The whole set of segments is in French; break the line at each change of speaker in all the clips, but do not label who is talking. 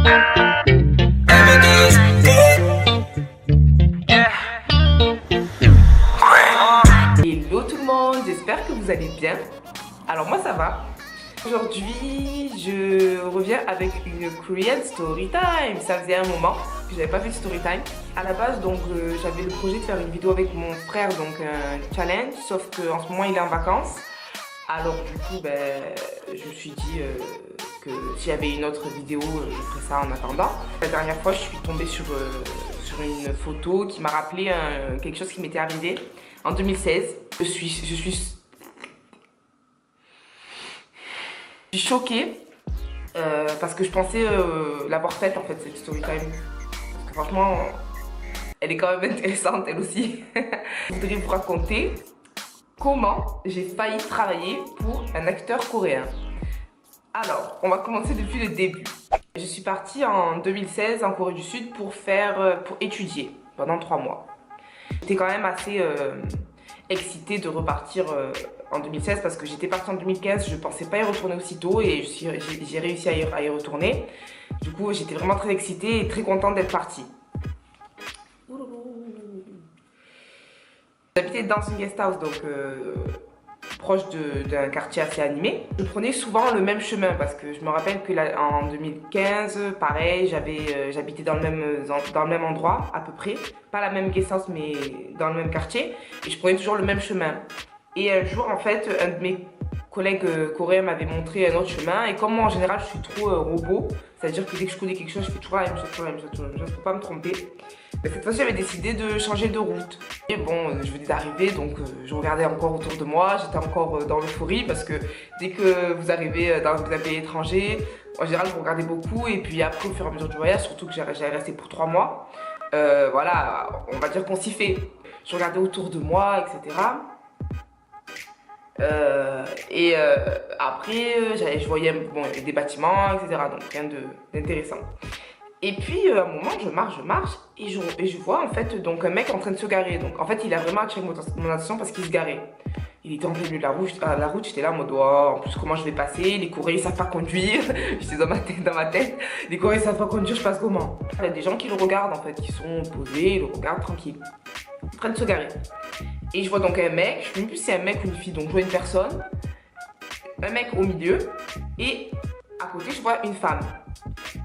Hello tout le monde, j'espère que vous allez bien. Alors moi ça va. Aujourd'hui je reviens avec une Korean Story Time. Ça faisait un moment que j'avais pas fait de Story Time. À la base donc j'avais le projet de faire une vidéo avec mon frère, donc un challenge, sauf qu'en ce moment il est en vacances. Alors du coup je me suis dit que s'il y avait une autre vidéo je ferais ça en attendant. La dernière fois je suis tombée sur une photo qui m'a rappelé quelque chose qui m'était arrivé en 2016. Je suis choquée parce que je pensais l'avoir faite en fait, cette story time. Parce que franchement elle est quand même intéressante elle aussi. Je voudrais vous raconter comment j'ai failli travailler pour un acteur coréen. Alors, on va commencer depuis le début. Je suis partie en 2016 en Corée du Sud pour étudier pendant 3 mois. J'étais quand même assez excitée de repartir en 2016 parce que j'étais partie en 2015, je pensais pas y retourner aussitôt et j'ai réussi à y retourner. Du coup, j'étais vraiment très excitée et très contente d'être partie. J'habitais dans une guest house, donc proche d'un quartier assez animé. Je prenais souvent le même chemin parce que je me rappelle que là, en 2015, pareil, j'habitais dans le même endroit à peu près, pas la même guest house mais dans le même quartier, et je prenais toujours le même chemin. Et un jour en fait, un de mes collègues coréens m'avait montré un autre chemin, et comme moi en général je suis trop robot, c'est à dire que dès que je connais quelque chose je fais toujours la même chose, pour pas me tromper. Mais cette fois-ci j'avais décidé de changer de route. Et bon, je venais d'arriver, donc je regardais encore autour de moi, j'étais encore dans l'euphorie parce que dès que vous arrivez dans un pays étranger, en général vous regardez beaucoup, et puis après au fur et à mesure du voyage, surtout que j'allais rester pour 3 mois, voilà, on va dire qu'on s'y fait. Je regardais autour de moi, etc. Après, je voyais bon, des bâtiments, etc. Donc rien d'intéressant. Et puis à un moment, je marche et je vois en fait donc un mec en train de se garer. Donc en fait, il a vraiment attiré mon attention parce qu'il se garait. Il était en plein milieu de la route, j'étais là en mode oh, en plus comment je vais passer, les Coréens ils savent pas conduire. J'étais dans ma tête, les Coréens ils savent pas conduire, je passe comment? Il y a des gens qui le regardent en fait, qui sont posés, ils le regardent tranquille, en train de se garer. Et je vois donc un mec, je ne sais même plus si c'est un mec ou une fille, donc je vois une personne, un mec au milieu, et à côté je vois une femme.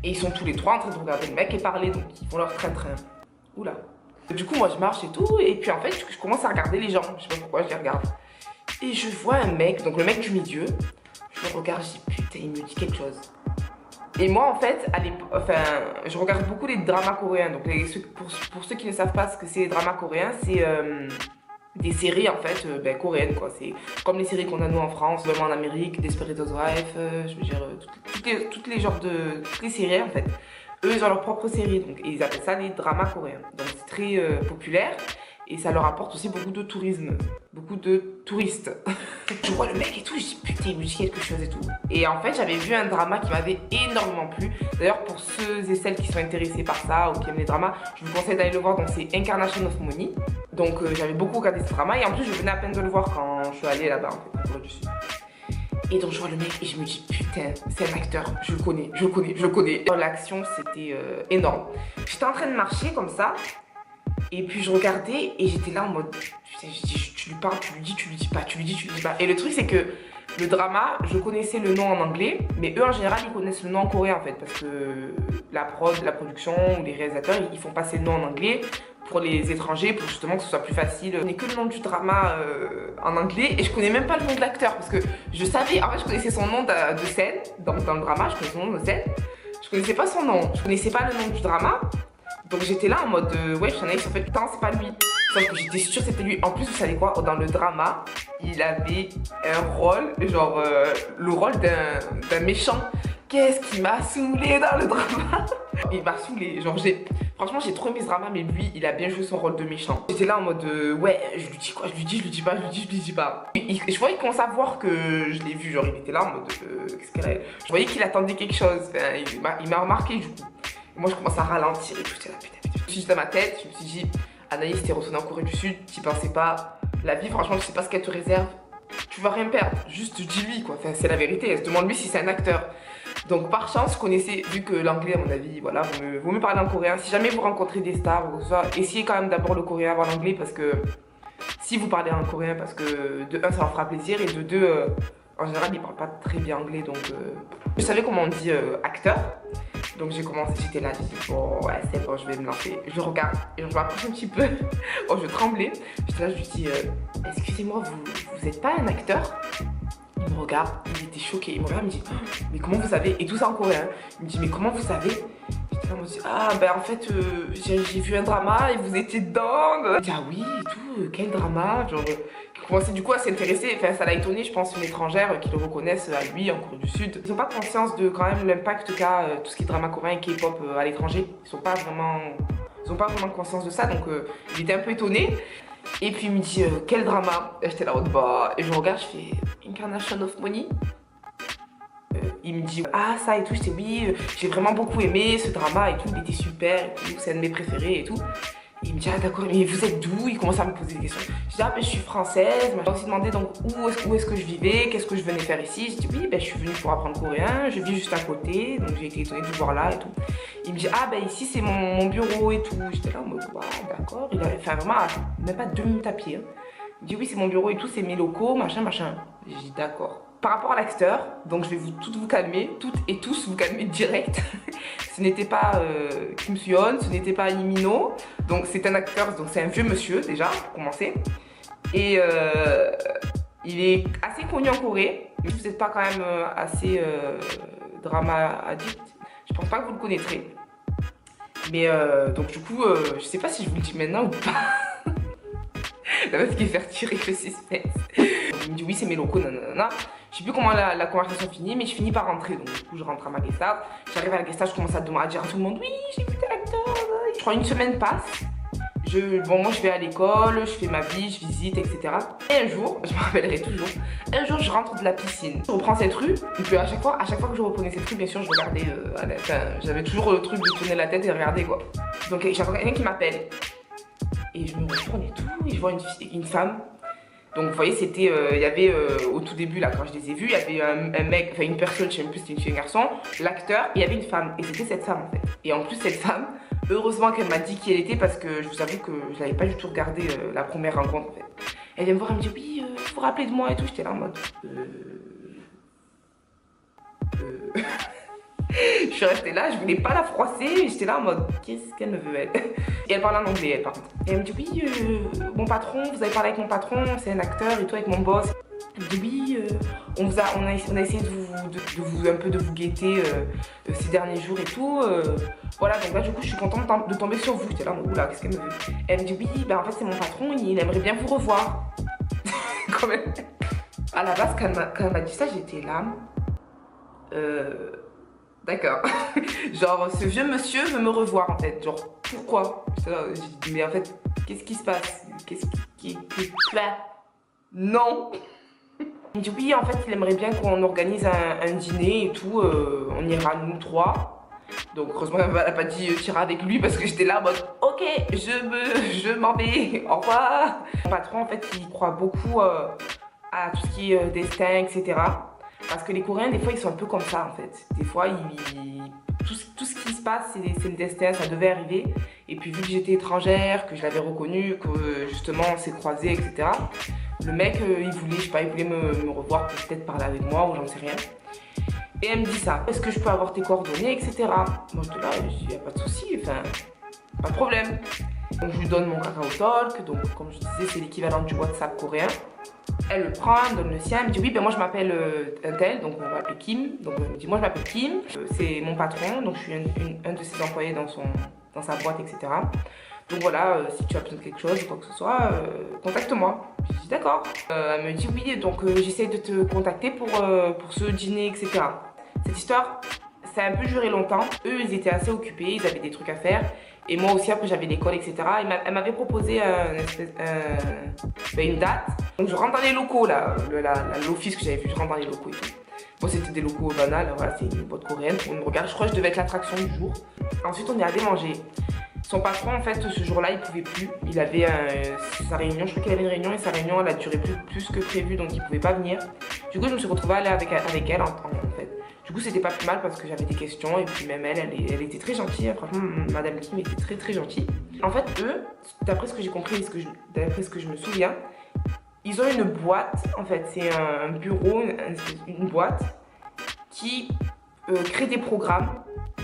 Et ils sont tous les trois en train de regarder le mec et parler, donc ils font leur train-train. Oula. Du coup moi je marche et tout, et puis en fait je commence à regarder les gens, je sais pas pourquoi je les regarde. Et je vois un mec, donc le mec du milieu, je le regarde, je dis putain il me dit quelque chose. Et moi en fait, je regarde beaucoup les dramas coréens, donc pour ceux qui ne savent pas ce que c'est les dramas coréens, c'est des séries en fait coréennes quoi. C'est comme les séries qu'on a nous en France, même en Amérique, Desperate Housewives, je veux dire toutes les séries en fait. Eux ils ont leur propre série, donc et ils appellent ça les dramas coréens. Donc c'est très populaire et ça leur apporte aussi beaucoup de tourisme, beaucoup de touristes. Je vois le mec et tout, je dis putain il me dit quelque chose et tout. Et en fait j'avais vu un drama qui m'avait énormément plu. D'ailleurs pour ceux et celles qui sont intéressés par ça ou qui aiment les dramas, je vous conseille d'aller le voir, donc c'est Incarnation of Money. Donc j'avais beaucoup regardé ce drama et en plus je venais à peine de le voir quand je suis allée là-bas en fait, en Corée du Sud. Et donc je vois le mec et je me dis putain c'est un acteur, je le connais. L'action c'était énorme. J'étais en train de marcher comme ça et puis je regardais et j'étais là en mode putain, je dis tu lui parles, tu lui dis pas, tu lui dis pas. Et le truc c'est que le drama, je connaissais le nom en anglais, mais eux en général ils connaissent le nom en coréen en fait, parce que la production ou les réalisateurs ils font passer le nom en anglais pour les étrangers, pour justement que ce soit plus facile. Je connais que le nom du drama en anglais et je connais même pas le nom de l'acteur parce que je savais, en fait je connaissais son nom de scène, dans le drama je connaissais son nom de scène, je connaissais pas son nom, je connaissais pas le nom du drama, donc j'étais là en mode ouais j'en ai en fait putain c'est pas lui. Sauf que j'étais sûre que c'était lui. En plus, vous savez quoi, dans le drama, il avait un rôle, genre le rôle d'un méchant. Qu'est-ce qui m'a saoulé dans le drama? Il m'a saoulé, genre franchement j'ai trop aimé ce drama, mais lui il a bien joué son rôle de méchant. J'étais là en mode ouais, je lui dis quoi, je lui dis pas. Je voyais qu'il commençait à voir que je l'ai vu, genre il était là en mode qu'est-ce qu'elle est. Je voyais qu'il attendait quelque chose, enfin, il m'a remarqué du coup. Moi je commence à ralentir et tout, j'étais là putain. Je me suis dit dans ma tête, je me suis dit Anaïs, t'es retournée en Corée du Sud, t'y pensais pas. La vie, franchement, je sais pas ce qu'elle te réserve. Tu vas rien perdre, juste dis-lui quoi, enfin, c'est la vérité. Demande-lui si c'est un acteur. Donc par chance, je connaissais, vu que l'anglais à mon avis, voilà, vaut mieux parler en coréen. Si jamais vous rencontrez des stars ou quoi que ce soit, essayez quand même d'abord le coréen avant l'anglais parce que si vous parlez en coréen, parce que de un ça leur fera plaisir et de deux, en général ils parlent pas très bien anglais donc je savais comment on dit acteur. Donc j'ai commencé, j'étais là, j'ai dit bon ouais c'est bon je vais me lancer. Je le regarde et je m'approche un petit peu, oh je tremblais. J'étais là je lui dis excusez-moi vous êtes pas un acteur? Il me regarde, il était choqué, il me regarde, il me dit mais comment vous savez? Et tout ça en coréen. Il me dit mais comment vous savez? J'étais là, moi je dis ah ben en fait j'ai vu un drama et vous étiez dedans. Il me dit ah oui et tout, quel drama? Genre il commençait du coup à s'intéresser, enfin ça l'a étonné je pense une étrangère qui le reconnaisse à lui en Corée du Sud. Ils n'ont pas conscience de quand même l'impact qu'a tout ce qui est drama coréen et K-pop à l'étranger. Ils n'ont pas vraiment conscience de ça donc il était un peu étonné. Et puis il me dit quel drama? Et j'étais là haut de bas et je regarde, je fais Incarnation of Money. Il me dit ah ça et tout, j'étais oui j'ai vraiment beaucoup aimé ce drama et tout, il était super et tout, c'est un de mes préférés et tout. Il me dit ah d'accord mais vous êtes d'où? Il commence à me poser des questions. Je dis ah ben je suis française. Il m'a aussi demandé donc où est-ce que je vivais, qu'est-ce que je venais faire ici. Je dis oui ben je suis venue pour apprendre coréen, je vis juste à côté, donc j'ai été étonnée de vous voir là et tout. Il me dit ah ben ici c'est mon bureau et tout. J'étais là en mode ah d'accord. Il avait fait vraiment même pas 2 minutes à pied. Hein. Il me dit oui c'est mon bureau et tout, c'est mes locaux, machin machin. J'ai dit d'accord. Par rapport à l'acteur, donc je vais vous calmer, toutes et tous vous calmer direct. Ce n'était pas Kim Soo-hyun, ce n'était pas Lee Min-ho, donc c'est un acteur, donc c'est un vieux monsieur déjà, pour commencer. Et il est assez connu en Corée, mais vous n'êtes pas quand même assez drama addict, je pense pas que vous le connaîtrez. Mais donc du coup, je sais pas si je vous le dis maintenant ou pas. La meuf qui fait retirer le suspense. Il me dit oui c'est mes locaux, nanana. Je sais plus comment la conversation finit, mais je finis par rentrer. Donc du coup je rentre à ma guest house. J'arrive à la guest house, je commence à dire à tout le monde oui j'ai vu tel acteur. Je crois une semaine passe. Bon moi je vais à l'école, je fais ma vie, je visite, etc. Et un jour, je me rappellerai toujours, un jour je rentre de la piscine. Je reprends cette rue, et puis à chaque fois que je reprenais cette rue, bien sûr je regardais, j'avais toujours le truc de tourner la tête et de regarder quoi. Donc j'avais quelqu'un qui m'appelle. Et je me retourne et tout, et je vois une femme. Donc vous voyez, c'était, il y avait au tout début là, quand je les ai vus, il y avait un mec, enfin une personne, je sais même plus si c'était une fille ou un garçon, l'acteur, et il y avait une femme. Et c'était cette femme en fait. Et en plus cette femme, heureusement qu'elle m'a dit qui elle était parce que je vous avoue que je n'avais pas du tout regardé la première rencontre en fait. Elle vient me voir, elle me dit oui, vous vous rappelez de moi et tout. J'étais là en mode Je suis restée là, je voulais pas la froisser, j'étais là en mode qu'est-ce qu'elle me veut elle? Et elle parle en anglais elle par contre. Et elle me dit oui mon patron, vous avez parlé avec mon patron, c'est un acteur et tout avec mon boss. Elle me dit oui on a essayé de vous guetter ces derniers jours et tout. Voilà donc là du coup je suis contente de tomber sur vous. J'étais là oula qu'est-ce qu'elle me veut? Et elle me dit oui bah en fait c'est mon patron, il aimerait bien vous revoir. Quand même. À la base quand elle m'a dit ça j'étais là. D'accord. Genre, ce vieux monsieur veut me revoir en fait. Genre, pourquoi? Mais en fait, qu'est-ce qui se passe? Qu'est-ce qui là? Non. Il me dit oui, en fait, il aimerait bien qu'on organise un dîner et tout. On ira nous 3. Donc, heureusement, elle n'a pas dit t'iras avec lui parce que j'étais là en mode ok, je m'en vais. Au revoir. Mon patron, en fait, il croit beaucoup à tout ce qui est destin, etc. Parce que les Coréens, des fois, ils sont un peu comme ça, en fait. Des fois, tout ce qui se passe, c'est le destin, ça devait arriver. Et puis, vu que j'étais étrangère, que je l'avais reconnu, que justement, on s'est croisés, etc. Le mec, il voulait, je sais pas, il voulait me revoir, peut-être parler avec moi, ou j'en sais rien. Et elle me dit ça. Est-ce que je peux avoir tes coordonnées, etc. Moi, j'étais là, je dis, y a pas de souci, enfin, pas de problème. Donc, je lui donne mon Kakao Talk. Donc, comme je disais, c'est l'équivalent du WhatsApp coréen. Elle le prend, elle me donne le sien, elle me dit oui ben moi je m'appelle un tel, donc on va appeler Kim. Donc elle me dit moi je m'appelle Kim, c'est mon patron, donc je suis un de ses employés dans sa boîte, etc. Donc voilà, si tu as besoin de quelque chose ou quoi que ce soit, contacte-moi. Je dis d'accord. Elle me dit oui, donc j'essaie de te contacter pour ce dîner, etc. Cette histoire, ça a un peu duré longtemps. Eux, ils étaient assez occupés, ils avaient des trucs à faire. Et moi aussi, après, j'avais l'école, etc. Elle m'avait proposé une date. Donc, je rentre dans les locaux, là, l'office que j'avais vu, je rentre dans les locaux et tout. Bon, c'était des locaux banals, voilà, c'est une boîte coréenne. On me regarde, je crois que je devais être l'attraction du jour. Ensuite, on est allé manger. Son patron, en fait, ce jour-là, il pouvait plus. Il avait sa réunion, je crois qu'il avait une réunion et sa réunion, elle a duré plus que prévu, donc il pouvait pas venir. Du coup, je me suis retrouvée à aller avec elle, en fait. Du coup, c'était pas plus mal parce que j'avais des questions et puis même elle était très gentille. Franchement, Madame Kim était très très gentille. En fait, eux, d'après ce que j'ai compris, d'après ce que je me souviens, ils ont une boîte, en fait, c'est un bureau, une boîte qui crée des programmes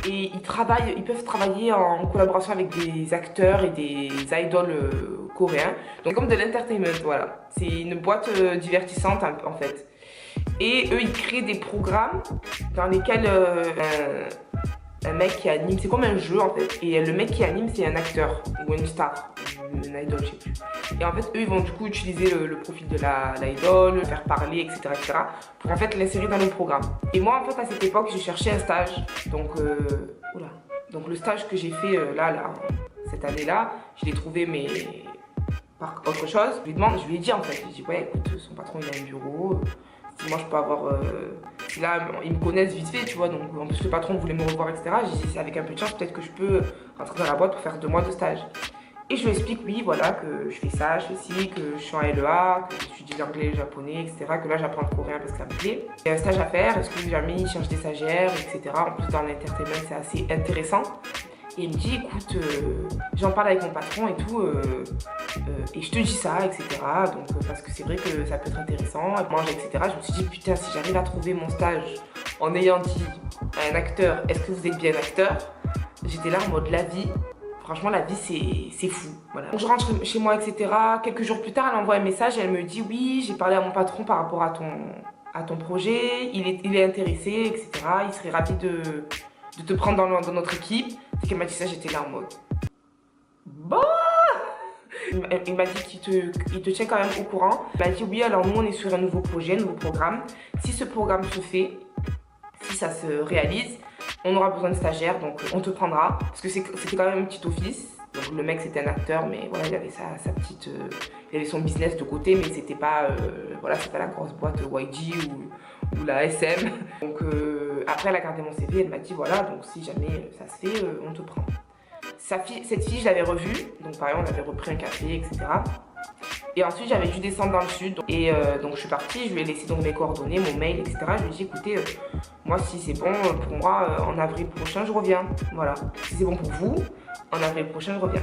et ils peuvent travailler en collaboration avec des acteurs et des idoles coréens. Donc comme de l'entertainment, voilà. C'est une boîte divertissante en fait. Et eux, ils créent des programmes dans lesquels un mec qui anime, c'est comme un jeu en fait. Et le mec qui anime, c'est un acteur ou une star, une idole, je sais plus. Et en fait, eux, ils vont du coup utiliser le profil de l'idole, le faire parler, etc., pour en fait l'insérer dans le programme. Et moi, en fait, à cette époque, je cherchais un stage. Donc, donc le stage que j'ai fait cette année-là, je l'ai trouvé, mais par autre chose. Je lui ai dit en fait, je lui ai dit, ouais, écoute, son patron, il a un bureau. Si moi je peux avoir. Là, ils me connaissent vite fait, tu vois, donc en plus le patron voulait me revoir, etc. J'ai dit, avec un peu de chance, peut-être que je peux rentrer dans la boîte pour faire 2 mois de stage. Et je lui explique, oui, voilà, que je fais ça, je fais ci, que je suis en LEA, que j'étudie l'anglais et le japonais, etc. Que là, j'apprends le coréen parce que ça me plaît. Il y a un stage à faire, est-ce que jamais ils cherchent des stagiaires, etc. En plus, dans l'entertainment, c'est assez intéressant. Et il me dit, écoute, j'en parle avec mon patron et tout, et je te dis ça, etc. Donc, parce que c'est vrai que ça peut être intéressant, manger, etc. Je me suis dit, putain, si j'arrive à trouver mon stage en ayant dit à un acteur, est-ce que vous êtes bien acteur? J'étais là en mode, la vie, franchement, la vie, c'est fou. Voilà. Donc, je rentre chez moi, etc. Quelques jours plus tard, elle envoie un message et elle me dit, oui, j'ai parlé à mon patron par rapport à ton projet, il est intéressé, etc. Il serait ravi de te prendre dans notre équipe. C'est qu'elle m'a dit ça, j'étais là en mode bah. Il m'a dit qu'il te tient quand même au courant. Il m'a dit oui, alors nous on est sur un nouveau projet, un nouveau programme. Si ce programme se fait, si ça se réalise, on aura besoin de stagiaires, donc on te prendra. Parce que c'était quand même un petit office. Donc le mec c'était un acteur, mais voilà, il avait sa petite, il avait son business de côté, mais c'était pas, voilà, c'est pas la grosse boîte YG ou la SM. Donc après elle a gardé mon CV, elle m'a dit voilà, donc si jamais ça se fait, on te prend. Cette fille, je l'avais revue, donc pareil, on avait repris un café, etc. Et ensuite, j'avais dû descendre dans le sud. Et donc, je suis partie, je lui ai laissé donc mes coordonnées, mon mail, etc. Je lui ai dit, écoutez, moi, si c'est bon pour moi, en avril prochain, je reviens. Voilà. Si c'est bon pour vous, en avril prochain, je reviens.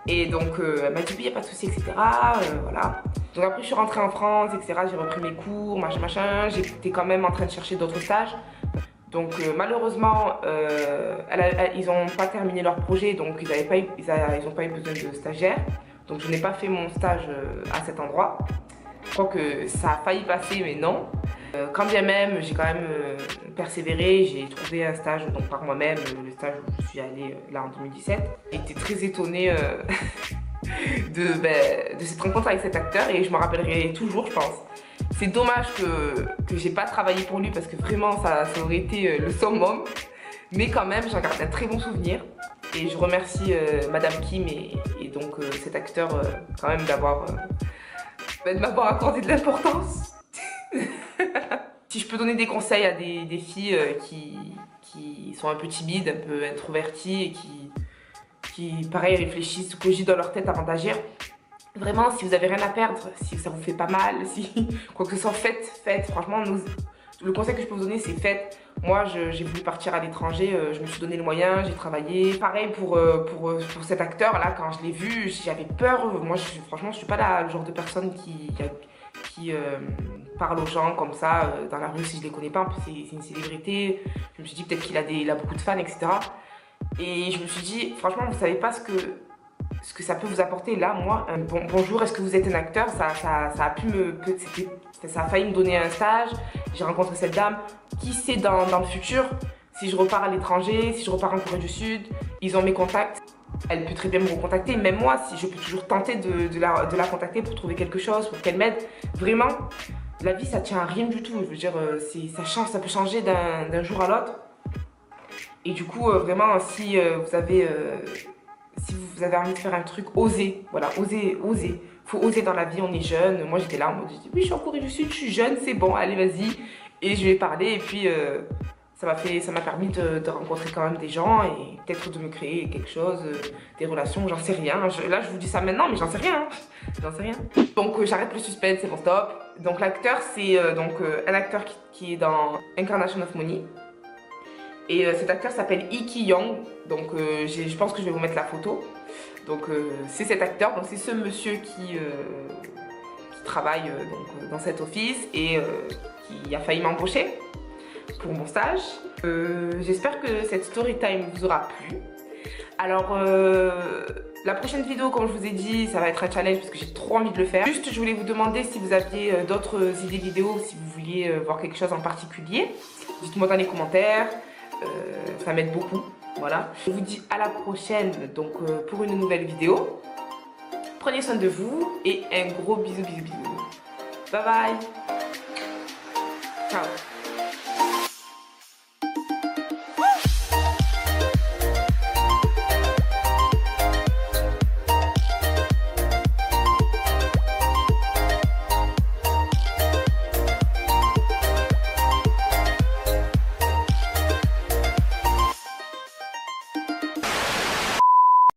Et donc, elle m'a dit, oui, il n'y a pas de souci, etc. Voilà. Donc, après, je suis rentrée en France, etc. J'ai repris mes cours, machin. J'étais quand même en train de chercher d'autres stages. Donc malheureusement, ils n'ont pas terminé leur projet, donc ils n'ont pas eu besoin de stagiaires. Donc je n'ai pas fait mon stage à cet endroit. Je crois que ça a failli passer, mais non. Quand bien même, j'ai quand même persévéré, j'ai trouvé un stage donc, par moi-même, le stage où je suis allée là en 2017. J'étais très étonnée de cette rencontre avec cet acteur et je me rappellerai toujours, je pense. C'est dommage que j'ai pas travaillé pour lui parce que vraiment ça aurait été le summum. Mais quand même, j'en garde un très bon souvenir. Et je remercie Madame Kim et donc cet acteur quand même de m'avoir accordé de l'importance. Si je peux donner des conseils à des filles qui sont un peu timides, un peu introverties et qui pareil, réfléchissent, cogitent dans leur tête avant d'agir. Vraiment, si vous avez rien à perdre, si ça vous fait pas mal, si quoi que ce soit, faites. Franchement, le conseil que je peux vous donner, c'est faites. Moi, j'ai voulu partir à l'étranger, je me suis donné le moyen, j'ai travaillé. Pareil pour cet acteur-là, quand je l'ai vu, j'avais peur. Moi, franchement, je suis pas le genre de personne qui parle aux gens comme ça dans la rue si je les connais pas. En plus, c'est une célébrité. Je me suis dit peut-être qu'il a beaucoup de fans, etc. Et je me suis dit, franchement, vous savez pas ce que ça peut vous apporter. Là, moi, bonjour, est-ce que vous êtes un acteur? Ça a failli me donner un stage. J'ai rencontré cette dame. Qui sait dans le futur, si je repars à l'étranger, si je repars en Corée du Sud, ils ont mes contacts. Elle peut très bien me recontacter. Même moi, si je peux toujours tenter de la contacter pour trouver quelque chose, pour qu'elle m'aide. Vraiment, la vie, ça tient à rien du tout. Je veux dire, ça peut changer d'un jour à l'autre. Et du coup, vraiment, si vous avez envie de faire un truc, osez. Voilà, osez. Faut oser dans la vie, on est jeune. Moi, j'étais là en mode, je dis, oui, je suis en Corée du Sud, je suis jeune, c'est bon, allez, vas-y. Et je lui ai parlé, et puis ça m'a permis de rencontrer quand même des gens et peut-être de me créer quelque chose, des relations, j'en sais rien. Là, je vous dis ça maintenant, mais j'en sais rien. J'en sais rien. Donc, j'arrête le suspense, c'est bon, stop. Donc, l'acteur, c'est un acteur qui est dans Incarnation of Money. Et cet acteur s'appelle Lee Ki-young. Donc, je pense que je vais vous mettre la photo. Donc, c'est cet acteur, donc c'est ce monsieur qui travaille dans cet office et qui a failli m'embaucher pour mon stage. J'espère que cette story time vous aura plu. Alors la prochaine vidéo, comme je vous ai dit, ça va être un challenge parce que j'ai trop envie de le faire. Juste, je voulais vous demander si vous aviez d'autres idées vidéo, si vous vouliez voir quelque chose en particulier. Dites-moi dans les commentaires, ça m'aide beaucoup. Voilà. Je vous dis à la prochaine donc pour une nouvelle vidéo. Prenez soin de vous et un gros bisou bisou bisou. Bye bye. Ciao.